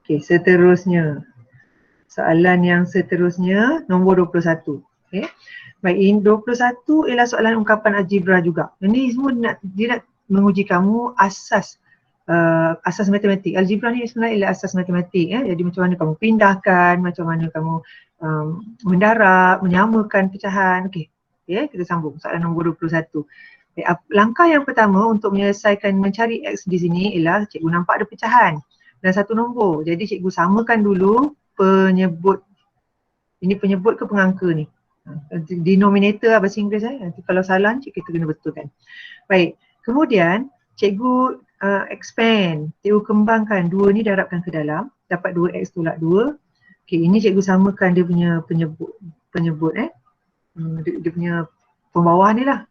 Okey, seterusnya. Soalan yang seterusnya nombor 21. Okey. Baik, ini 21 ialah soalan ungkapan algebra juga. Ini semua dia nak menguji kamu asas asas matematik. Algebra ni sebenarnya ialah asas matematik. Jadi macam mana kamu pindahkan, macam mana kamu mendarab, menyamakan pecahan. Okey. Okay, kita sambung soalan nombor 21. Okay, langkah yang pertama untuk menyelesaikan mencari X di sini ialah cikgu nampak ada pecahan dan satu nombor. Jadi cikgu samakan dulu penyebut. Ini penyebut ke pengangka ni? Denominator lah bahasa Inggeris. Nanti kalau salah kita kena betulkan. Baik, kemudian cikgu expand, cikgu kembangkan 2 ni darabkan ke dalam, dapat 2x tolak 2. Okey, ini cikgu samakan dia punya penyebut dia punya pembawah ni lah.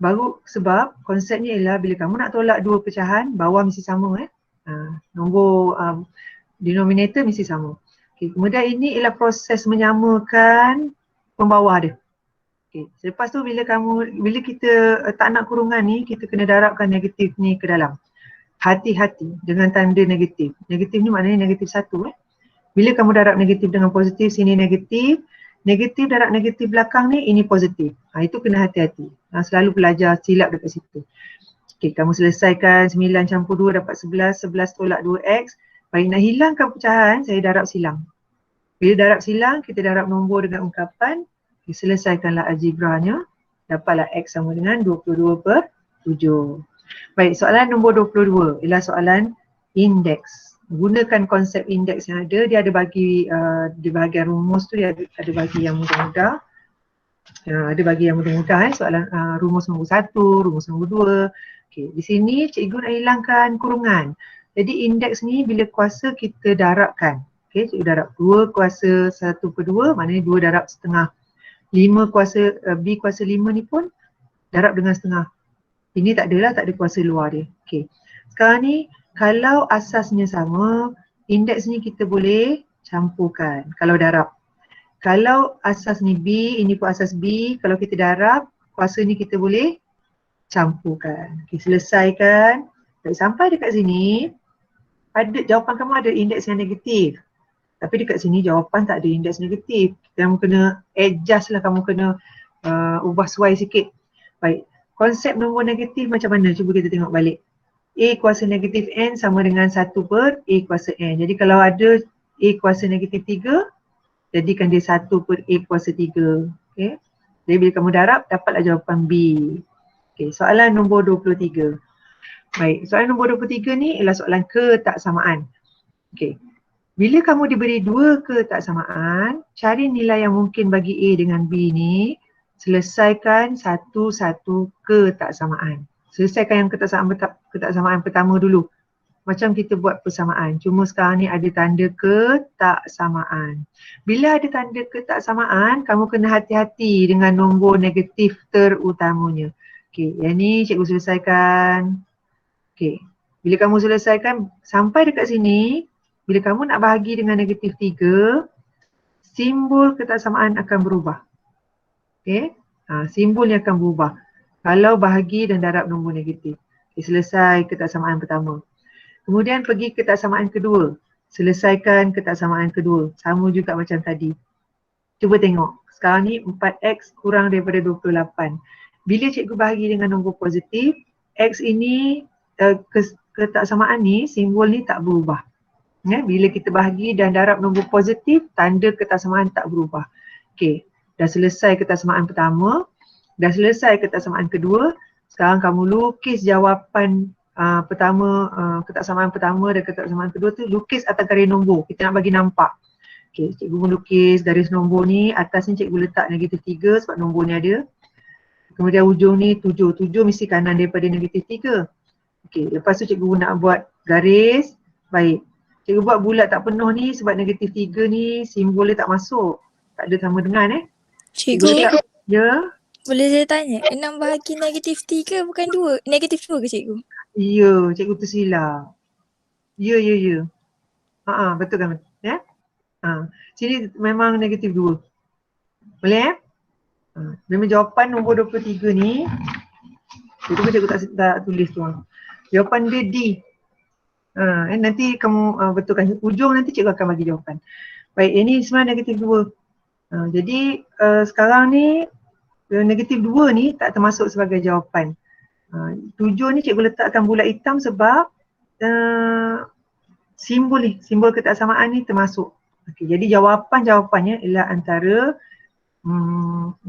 Baru sebab konsepnya ialah bila kamu nak tolak 2 pecahan, bawah mesti sama nombor denominator mesti sama. Okay, kemudian ini ialah proses menyamakan pembawah dia. Okay, selepas tu bila kita tak nak kurungan ni, kita kena darabkan negatif ni ke dalam. Hati-hati dengan tanda negatif. Negatif ni maknanya negatif 1. Bila kamu darab negatif dengan positif, sini negatif. Negatif darab negatif belakang ni, ini positif. Itu kena hati-hati. Selalu belajar silap dekat situ. Okay, kamu selesaikan 9 campur 2 dapat 11, 11 tolak 2x. Baik, nak hilangkan pecahan, saya darab silang. Bila darab silang, kita darab nombor dengan ungkapan. Okay, selesaikanlah algebranya. Dapatlah x sama dengan 22/7. Baik, soalan nombor 22 ialah soalan indeks. Gunakan konsep indeks yang ada, dia ada bagi di bahagian rumus tu dia ada bagi yang mudah-mudah. Ada bagi yang mudah-mudah soalan rumus nombor 1, rumus nombor 2. Okey, di sini cikgu nak hilangkan kurungan. Jadi indeks ni bila kuasa kita darabkan. Okey, cikgu darab 2 kuasa 1/2 maknanya 2 darab setengah. 5 kuasa B kuasa 5 ni pun darab dengan setengah. Ini tak adalah, tak ada kuasa luar dia. Okey. Sekarang ni kalau asasnya sama, indeks ni kita boleh campurkan kalau darab. Kalau asas ni B, ini pun asas B, kalau kita darab, kuasa ni kita boleh campurkan. Okey, selesaikan. Baik, sampai dekat sini, jawapan kamu ada indeks yang negatif. Tapi dekat sini jawapan tak ada indeks negatif. Kamu kena adjust lah, kamu kena ubah suai sikit. Baik, konsep nombor negatif macam mana? Cuba kita tengok balik. A kuasa negatif N sama dengan 1/A kuasa N. Jadi kalau ada A kuasa negatif 3, jadikan dia 1/A kuasa 3. Okay. Jadi bila kamu darab, dapatlah jawapan B. Okay, soalan nombor 23. Baik, soalan nombor 23 ni ialah soalan ketaksamaan. Okay. Bila kamu diberi 2 ketaksamaan, cari nilai yang mungkin bagi A dengan B ni, selesaikan satu-satu ketaksamaan. Selesaikan yang ketaksamaan pertama dulu. Macam kita buat persamaan. Cuma sekarang ni ada tanda ketaksamaan. Bila ada tanda ketaksamaan, kamu kena hati-hati dengan nombor negatif terutamanya. Okey, yang ni cikgu selesaikan. Okey, bila kamu selesaikan sampai dekat sini, bila kamu nak bahagi dengan negatif 3, simbol ketaksamaan akan berubah. Okey, simbolnya akan berubah kalau bahagi dan darab nombor negatif. Okay, selesai ketaksamaan pertama. Kemudian pergi ketaksamaan kedua. Selesaikan ketaksamaan kedua. Sama juga macam tadi. Cuba tengok. Sekarang ni 4x kurang daripada 28. Bila cikgu bahagi dengan nombor positif, x ini ketaksamaan ni, simbol ni tak berubah. Bila kita bahagi dan darab nombor positif, tanda ketaksamaan tak berubah. Okey, dah selesai ketaksamaan pertama. Dah selesai ketaksamaan kedua. Sekarang kamu lukis jawapan pertama, ketaksamaan pertama dan ketaksamaan kedua tu, lukis atas garis nombor. Kita nak bagi nampak. Okey, cikgu melukis garis nombor ni. Atas ni cikgu letak negatif 3 sebab nombor ni ada. Kemudian ujung ni 7. 7 mesti kanan daripada negatif 3. Okey, lepas tu cikgu nak buat garis. Baik. Cikgu buat bulat tak penuh ni sebab negatif 3 ni simbol dia tak masuk. Tak ada sama dengan Cikgu, ya. boleh saya tanya, 6 bahagi negatif 3 bukan 2? Negatif 2 ke cikgu? Ya, cikgu tersilap. Ya. Betul kan? Ya? Sini memang negatif 2. Boleh memang jawapan nombor 23 ni, itu pun cikgu tak tulis tu. Jawapan dia D. Nanti kamu betulkan ujung, nanti cikgu akan bagi jawapan. Baik, ini sebenarnya negatif 2. Jadi sekarang ni negatif 2 ni tak termasuk sebagai jawapan. 7 ni cikgu letakkan bulat hitam sebab simbol ketaksamaan ni termasuk. Okey, jadi jawapannya ialah antara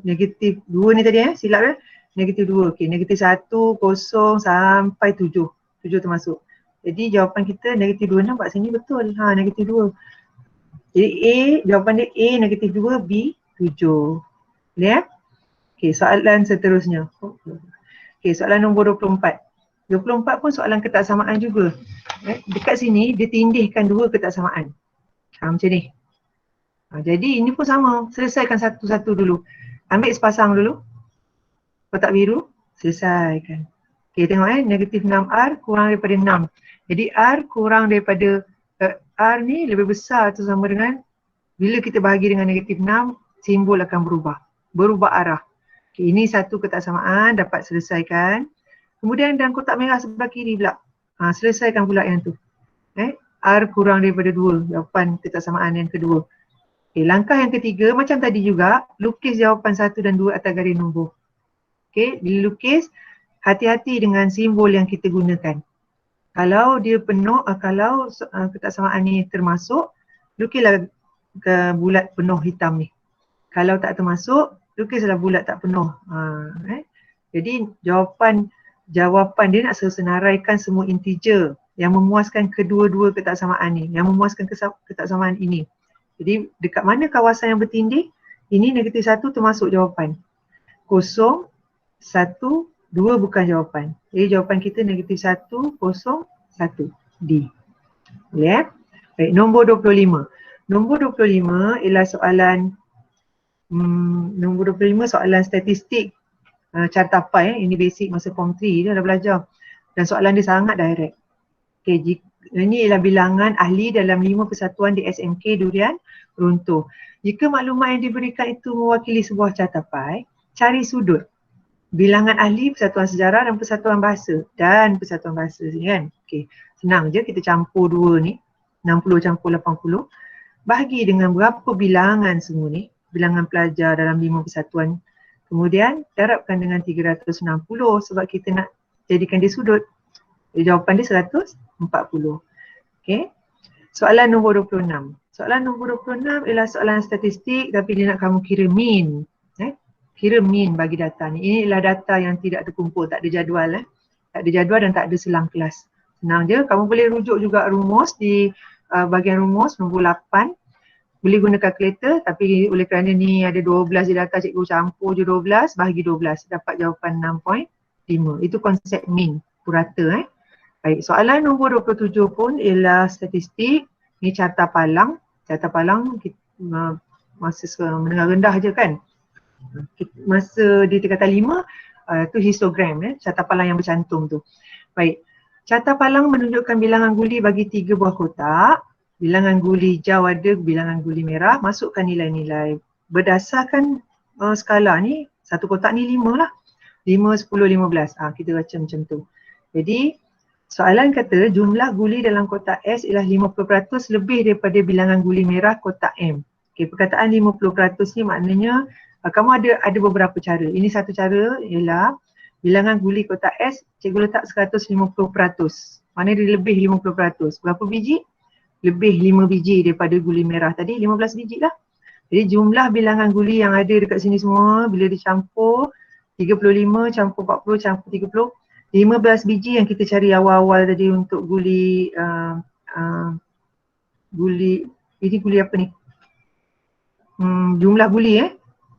negatif 2 ni tadi silap negatif 2. Okey, negatif 1, 0 sampai 7. 7 termasuk. Jadi jawapan kita negatif 2 nampak sini betul. Negatif 2. Jadi jawapan dia A negatif 2, B 7. Boleh Okey, soalan seterusnya. Okey, soalan nombor 24. 24 pun soalan ketaksamaan juga. Dekat sini dia tindihkan 2 ketaksamaan. Macam ni. Jadi ini pun sama. Selesaikan satu-satu dulu. Ambil sepasang dulu. Kotak biru. Selesaikan. Okey, tengok negatif 6R kurang daripada 6. Jadi R kurang daripada R ni lebih besar atau sama dengan bila kita bahagi dengan negatif 6, simbol akan berubah arah. Okay, ini satu ketaksamaan dapat selesaikan. Kemudian dalam kotak merah sebelah kiri pula, selesaikan pula yang tu. R kurang daripada 2, jawapan ketaksamaan yang kedua. Okay, langkah yang ketiga macam tadi juga, lukis jawapan 1 dan 2 atas garis nombor. Okay, dilukis, hati-hati dengan simbol yang kita gunakan. Kalau dia penuh, kalau ketaksamaan ni termasuk, lukislah bulat penuh hitam ni. Kalau tak termasuk, lukislah bulat tak penuh. Jadi jawapan dia nak senaraikan semua integer yang memuaskan kedua-dua ketaksamaan ni, yang memuaskan ketaksamaan ini. Jadi dekat mana kawasan yang bertindih, ini negatif 1 termasuk jawapan. 0, 1, 2 bukan jawapan. Jadi jawapan kita negatif 1, 0, 1. D. Boleh Baik, nombor 25. Nombor 25 ialah soalan nombor 25 soalan statistik cartapai. Ini basic masa form 3 dia dah belajar. Dan soalan dia sangat direct. Okay, ini ialah bilangan ahli dalam 5 persatuan di SMK Durian Runtuh. Jika maklumat yang diberikan itu mewakili sebuah cartapai, cari sudut bilangan ahli persatuan sejarah dan persatuan bahasa sini kan. Okey, senang je kita campur dua ni, 60 campur 80. Bahagi dengan berapa bilangan semua ni, bilangan pelajar dalam 5 persatuan. Kemudian darabkan dengan 360 sebab kita nak jadikan dia sudut. Jadi jawapan dia 140. Okey. Soalan nombor 26. Soalan nombor 26 ialah soalan statistik tapi dia nak kamu kira mean. Kira mean bagi data ni. Ini ialah data yang tidak terkumpul, tak ada jadual. Tak ada jadual dan tak ada selang kelas. Senang je, kamu boleh rujuk juga rumus di bahagian rumus nombor 8. Boleh guna kalkulator tapi oleh kerana ni ada 12 je data, cikgu campur je 12, bahagi 12. Dapat jawapan 6.5. Itu konsep mean, purata. Baik, soalan nombor 27 pun ialah statistik. Ni carta palang. Carta palang masa menengah rendah je kan. Masa di tingkatan 5 tu histogram carta palang yang bercantum tu. Baik, carta palang menunjukkan bilangan guli bagi 3 buah kotak. Bilangan guli hijau ada, bilangan guli merah. Masukkan nilai-nilai berdasarkan skala ni. Satu kotak ni 5 lah. 5, 10, 15. Kita baca macam tu. Jadi soalan kata jumlah guli dalam kotak S ialah 50% lebih daripada bilangan guli merah kotak M. Okay, perkataan 50% ni maknanya kamu ada beberapa cara. Ini satu cara ialah bilangan guli kotak S, cikgu letak 150%. Mana dia lebih 50%. Berapa biji? Lebih 5 biji daripada guli merah tadi, 15 biji lah. Jadi jumlah bilangan guli yang ada dekat sini semua bila dicampur 35 campur 40 campur 30, 15 biji yang kita cari awal-awal tadi untuk guli ini guli apa ni? Jumlah guli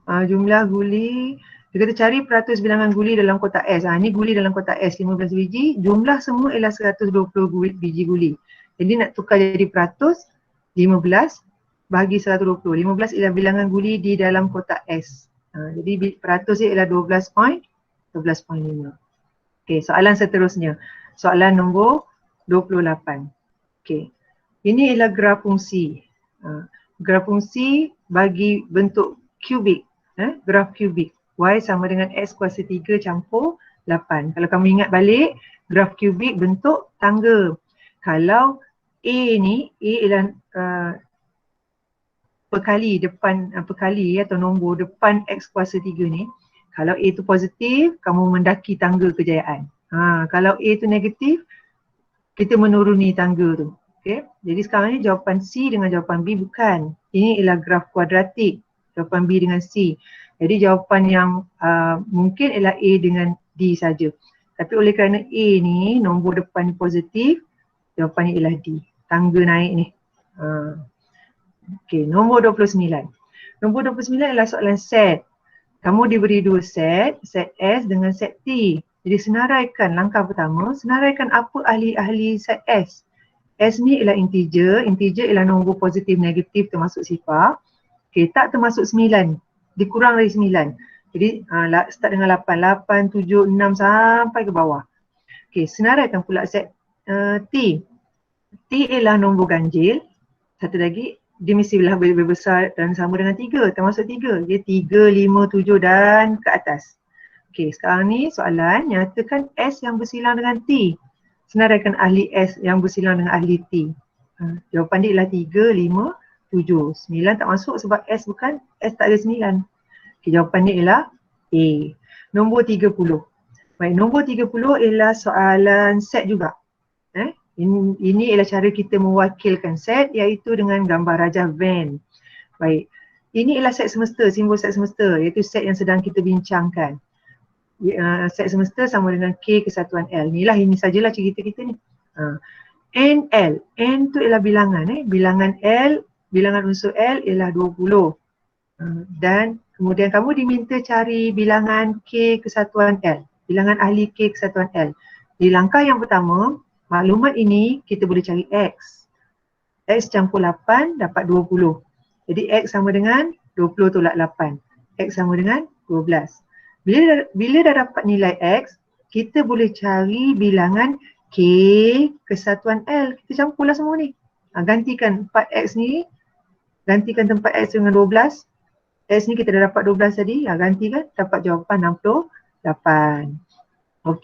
jumlah guli, kita cari peratus bilangan guli dalam kotak S. Ni guli dalam kotak S 15 biji, jumlah semua ialah 120 biji guli. Jadi nak tukar jadi peratus, 15 bahagi 120. 15 ialah bilangan guli di dalam kotak S. Jadi peratus dia ialah 12.5. Okey, soalan seterusnya. Soalan nombor 28. Okey. Ini ialah graf fungsi. Graf fungsi bagi bentuk kubik. Graf kubik. Y sama dengan X kuasa 3 campur 8. Kalau kamu ingat balik, graf kubik bentuk tangga. Kalau A ni, A ialah perkali depan, perkali atau nombor depan X kuasa 3 ni. Kalau A tu positif, kamu mendaki tangga kejayaan. Kalau A tu negatif, kita menuruni tangga tu. Okay. Jadi sekarang ni jawapan C dengan jawapan B bukan. Ini ialah graf kuadratik. Jawapan B dengan C. Jadi jawapan yang mungkin ialah A dengan D saja. Tapi oleh kerana A ni nombor depan ni positif, jawapannya ialah D. Tangga naik ni. Okey, nombor 29. Nombor 29 ialah soalan set. Kamu diberi dua set S dengan set T. Jadi senaraikan langkah pertama, senaraikan apa ahli-ahli set S. S ni ialah integer ialah nombor positif negatif termasuk sifar. Okey, tak termasuk 9, dikurang dari 9. Jadi start dengan 8, 8, 7, 6 sampai ke bawah. Okey, senaraikan pula set T. T ialah nombor ganjil. Satu lagi, dia mesti lebih besar dan sama dengan 3, termasuk 3. Dia 3, 5, 7 dan ke atas. Okey, sekarang ni soalan nyatakan S yang bersilang dengan T. Senaraikan ahli S yang bersilang dengan ahli T. Jawapan dia ialah 3, 5, 7. 9 tak masuk sebab S bukan, S tak ada 9. Okay, jawapan dia ialah A. Nombor 30. Baik, nombor 30 ialah soalan set juga. Ini ialah cara kita mewakilkan set iaitu dengan gambar rajah Venn. Baik, ini ialah set semesta, simbol set semesta iaitu set yang sedang kita bincangkan. Set semesta sama dengan K kesatuan L. Ini sajalah cerita kita ni. N, L. N tu ialah bilangan. Bilangan L, bilangan unsur L ialah 20. Dan kemudian kamu diminta cari bilangan K kesatuan L. Bilangan ahli K kesatuan L. Di langkah yang pertama, maklumat ini kita boleh cari X. X campur 8 dapat 20. Jadi X sama dengan 20 tolak 8. X sama dengan 12. Bila dah dapat nilai X, kita boleh cari bilangan K kesatuan L. Kita campurlah semua ni. Gantikan 4X ni, gantikan tempat X dengan 12. X ni kita dah dapat 12 tadi, gantikan dapat jawapan 68.